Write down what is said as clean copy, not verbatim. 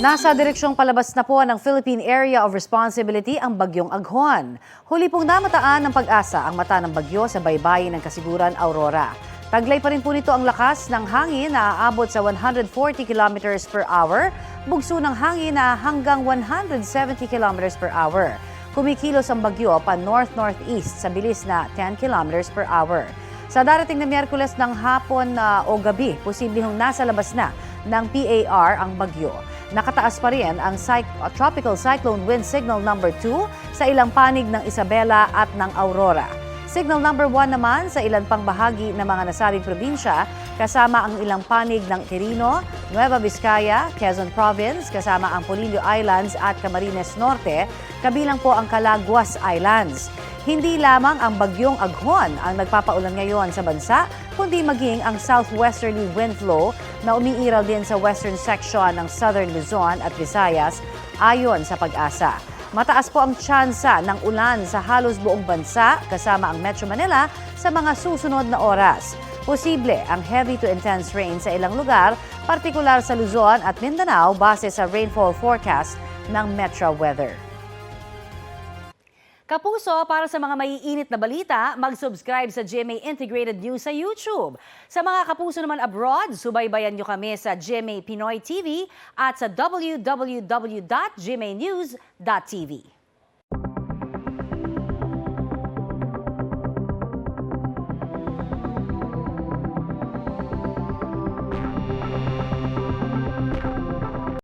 Nasa direksyong palabas na po ng Philippine Area of Responsibility ang bagyong Aghon. Huli pong namataan ng pag-asa ang mata ng bagyo sa baybayin ng Kasiguran, Aurora. Taglay pa rin po nito ang lakas ng hangin na aabot sa 140 kilometers per hour, bugso ng hangin na hanggang 170 kilometers per hour. Kumikilos ang bagyo pa north-northeast sa bilis na 10 kilometers per hour. Sa darating na Miyerkules ng hapon o gabi, posibleng nasa labas na ng PAR ang bagyo. Nakataas pa rin ang Tropical Cyclone Wind Signal number 2 sa ilang panig ng Isabela at ng Aurora. Signal number 1 naman sa ilan pang bahagi ng mga nasabing probinsya kasama ang ilang panig ng Quirino, Nueva Vizcaya, Quezon Province, kasama ang Polillo Islands at Camarines Norte, kabilang po ang Calaguas Islands. Hindi lamang ang bagyong Aghon ang nagpapaulan ngayon sa bansa, kundi maging ang southwesterly wind flow na umiiral din sa western section ng Southern Luzon at Visayas ayon sa pag-asa. Mataas po ang tsansa ng ulan sa halos buong bansa kasama ang Metro Manila sa mga susunod na oras. Posible ang heavy to intense rain sa ilang lugar, partikular sa Luzon at Mindanao base sa rainfall forecast ng Metro Weather. Kapuso, para sa mga maiinit na balita, mag-subscribe sa GMA Integrated News sa YouTube. Sa mga kapuso naman abroad, subaybayan nyo kami sa GMA Pinoy TV at sa www.gmanews.tv.